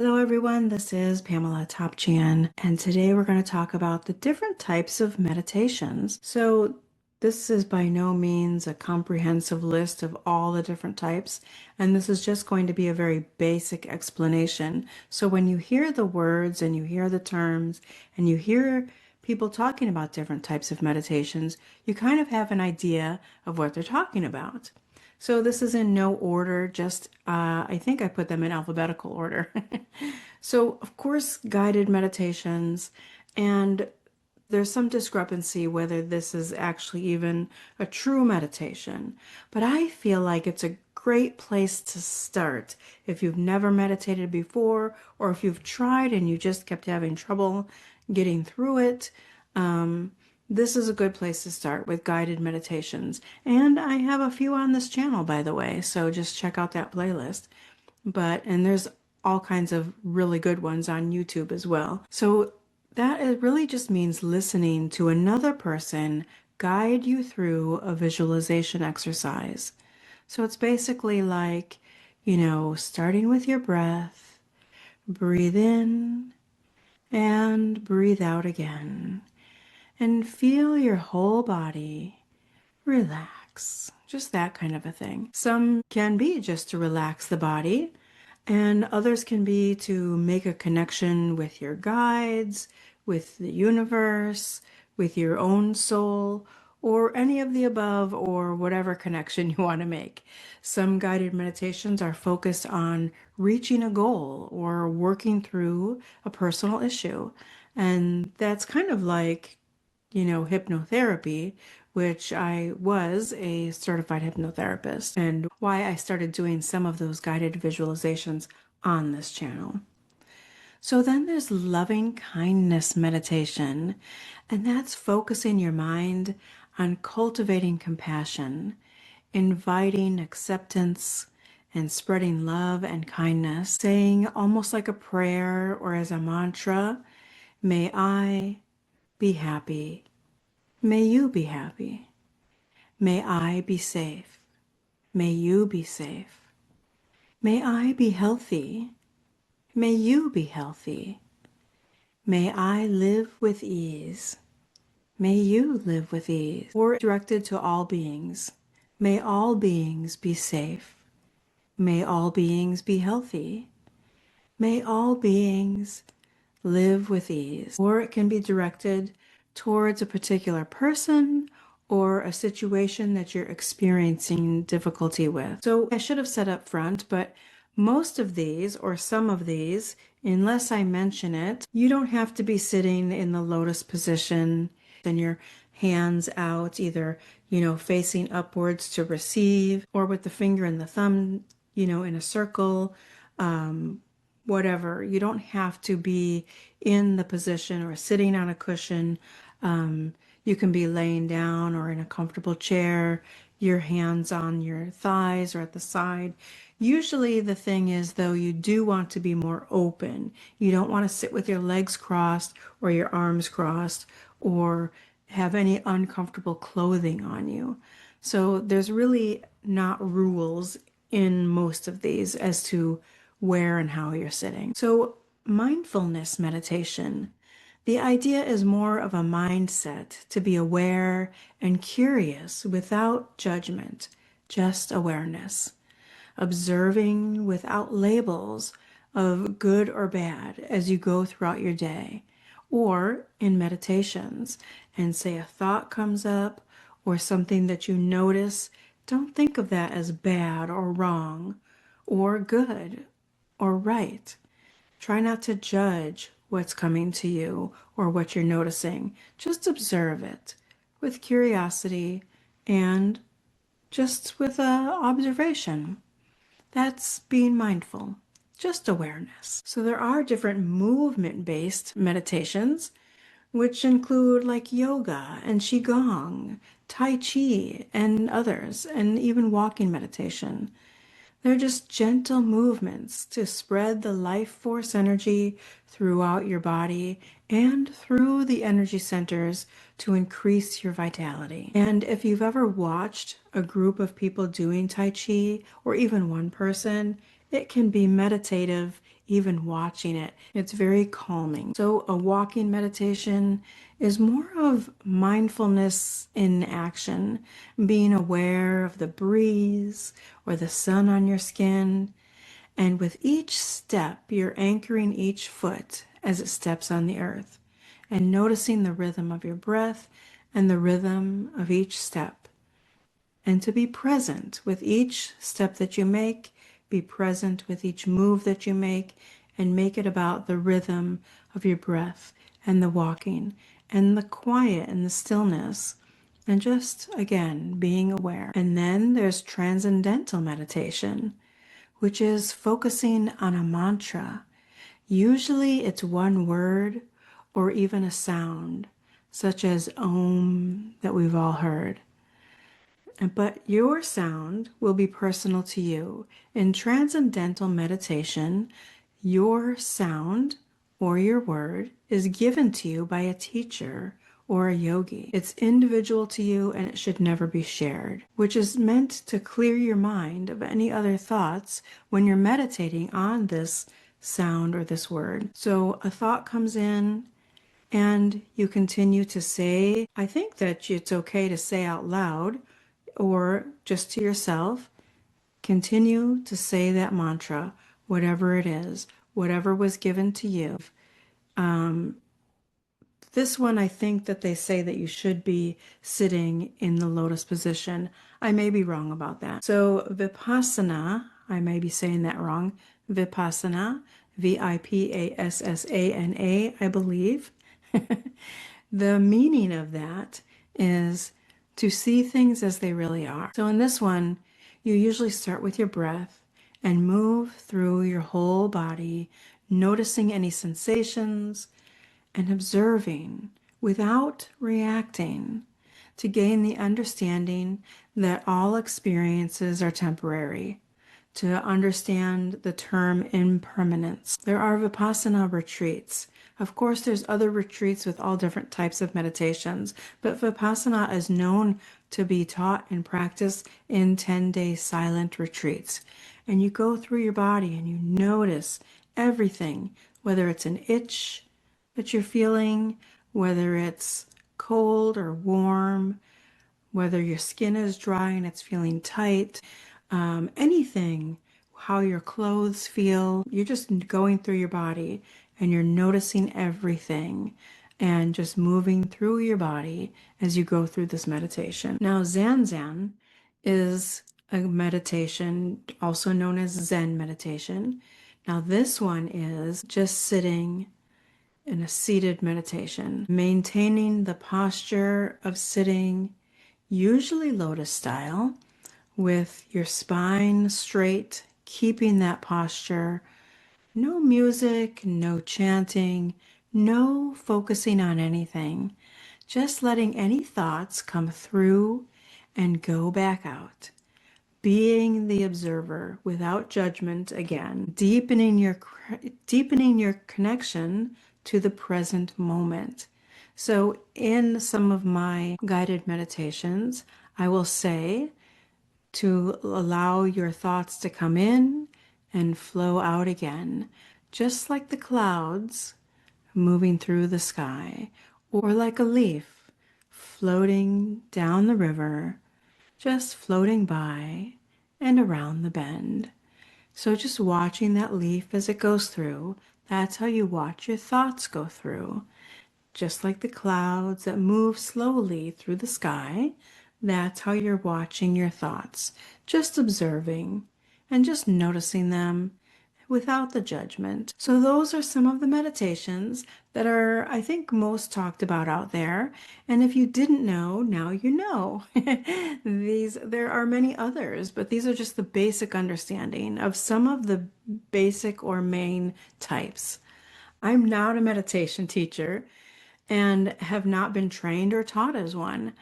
Hello everyone, this is Pamela Topjian, and today we're going to talk about the different types of meditations. So this is by no means a comprehensive list of all the different types, and this is just going to be a very basic explanation. So when you hear the words and you hear the terms and you hear people talking about different types of meditations, you kind of have an idea of what they're talking about. So this is in no order, just I think I put them in alphabetical order. So, of course, guided meditations, and there's some discrepancy whether this is actually even a true meditation. But I feel like it's a great place to start if you've never meditated before, or if you've tried and you just kept having trouble getting through it. This is a good place to start with guided meditations. And I have a few on this channel, by the way, so just check out that playlist. And there's all kinds of really good ones on YouTube as well. So that it really just means listening to another person guide you through a visualization exercise. So it's basically like, starting with your breath, breathe in and breathe out again, and feel your whole body relax. Just that kind of a thing. Some can be just to relax the body, and others can be to make a connection with your guides, with the universe, with your own soul, or any of the above, or whatever connection you want to make. Some guided meditations are focused on reaching a goal or working through a personal issue. And that's kind of like hypnotherapy, which I was a certified hypnotherapist, and why I started doing some of those guided visualizations on this channel. So then there's loving kindness meditation, and that's focusing your mind on cultivating compassion, inviting acceptance, and spreading love and kindness, saying almost like a prayer or as a mantra, may I be happy. May you be happy. May I be safe. May you be safe. May I be healthy. May you be healthy. May I live with ease. May you live with ease. Or directed to all beings. May all beings be safe. May all beings be healthy. May all beings live with ease. Or it can be directed towards a particular person or a situation that you're experiencing difficulty with. So I should have said up front, but most of these, or some of these, unless I mention it, you don't have to be sitting in the lotus position and your hands out, either, facing upwards to receive, or with the finger and the thumb, in a circle. Whatever. You don't have to be in the position or sitting on a cushion. You can be laying down or in a comfortable chair, your hands on your thighs or at the side. Usually the thing is, though, you do want to be more open. You don't want to sit with your legs crossed or your arms crossed or have any uncomfortable clothing on you. So there's really not rules in most of these as to where and how you're sitting. So mindfulness meditation, the idea is more of a mindset to be aware and curious without judgment, just awareness, observing without labels of good or bad as you go throughout your day, or in meditations, and say a thought comes up or something that you notice, don't think of that as bad or wrong or good or right. Try not to judge what's coming to you or what you're noticing. Just observe it with curiosity and just with observation. That's being mindful, just awareness. So there are different movement-based meditations, which include like yoga and qigong, tai chi, and others, and even walking meditation. They're just gentle movements to spread the life force energy throughout your body and through the energy centers to increase your vitality. And if you've ever watched a group of people doing Tai Chi, or even one person, it can be meditative even watching it. It's very calming. So a walking meditation is more of mindfulness in action, being aware of the breeze or the sun on your skin. And with each step, you're anchoring each foot as it steps on the earth and noticing the rhythm of your breath and the rhythm of each step. And to be present with each step that you make, be present with each move that you and make it about the rhythm of your breath and the walking and the quiet and the stillness. And just, again, being aware. And then there's transcendental meditation, which is focusing on a mantra. Usually it's one word or even a sound, such as Om that we've all heard. But your sound will be personal to you. In transcendental meditation, your sound or your word is given to you by a teacher or a yogi. It's individual to you and it should never be shared, which is meant to clear your mind of any other thoughts when you're meditating on this sound or this word. So a thought comes in and you continue to say, I think that it's okay to say out loud or just to yourself, continue to say that mantra, whatever it is, whatever was given to you. This one, I think that they say that you should be sitting in the lotus position. I may be wrong about that. So Vipassana, I may be saying that wrong. Vipassana, Vipassana, I believe. The meaning of that is to see things as they really are. So in this one, you usually start with your breath and move through your whole body, noticing any sensations and observing without reacting to gain the understanding that all experiences are temporary, to understand the term impermanence. There are Vipassana retreats. Of course, there's other retreats with all different types of meditations, but Vipassana is known to be taught and practiced in 10-day silent retreats. And you go through your body and you notice everything, whether it's an itch that you're feeling, whether it's cold or warm, whether your skin is dry and it's feeling tight, anything, how your clothes feel. You're just going through your body and you're noticing everything and just moving through your body as you go through this meditation. Now, Zanzan is a meditation also known as Zen meditation. Now, this one is just sitting in a seated meditation, maintaining the posture of sitting, usually lotus style, with your spine straight, keeping that posture. No music, no chanting, no focusing on anything. Just letting any thoughts come through and go back out. Being the observer without judgment again. Deepening your connection to the present moment. So in some of my guided meditations, I will say to allow your thoughts to come in and flow out again, just like the clouds moving through the sky, or like a leaf floating down the river, just floating by and around the bend. So just watching that leaf as it goes through, that's how you watch your thoughts go through. Just like the clouds that move slowly through the sky, that's how you're watching your thoughts, just observing and just noticing them without the judgment. So those are some of the meditations that are, I think, most talked about out there. And if you didn't know, now you know. There are many others, but these are just the basic understanding of some of the basic or main types. I'm not a meditation teacher and have not been trained or taught as one.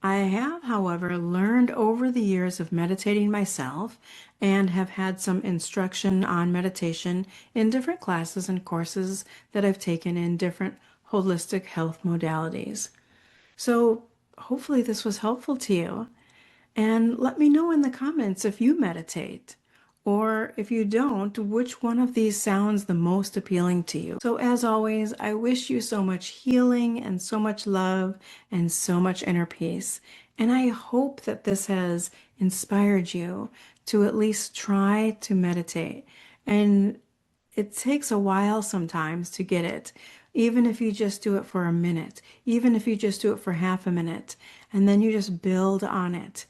I have, however, learned over the years of meditating myself and have had some instruction on meditation in different classes and courses that I've taken in different holistic health modalities. So hopefully this was helpful to you. And let me know in the comments if you meditate Or if you don't, which one of these sounds the most appealing to you? So as always, I wish you so much healing and so much love and so much inner peace. And I hope that this has inspired you to at least try to meditate. And it takes a while sometimes to get it, even if you just do it for a minute, even if you just do it for half a minute, and then you just build on it.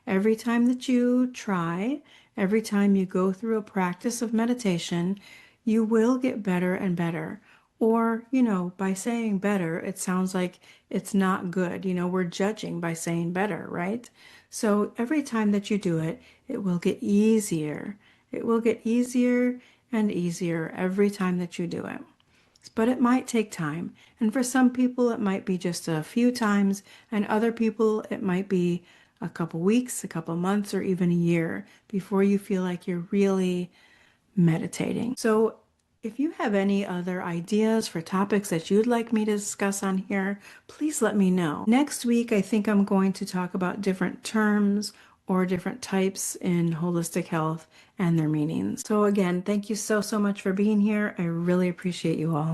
Every time that you try, every time you go through a practice of meditation, you will get better and better. Or, by saying better, it sounds like it's not good. We're judging by saying better, right? So every time that you do it, it will get easier. It will get easier and easier every time that you do it. But it might take time. And for some people, it might be just a few times, and other people, it might be a couple weeks, a couple months, or even a year before you feel like you're really meditating. So if you have any other ideas for topics that you'd like me to discuss on here, please let me know. Next week, I think I'm going to talk about different terms or different types in holistic health and their meanings. So again, thank you so much for being here. I really appreciate you all.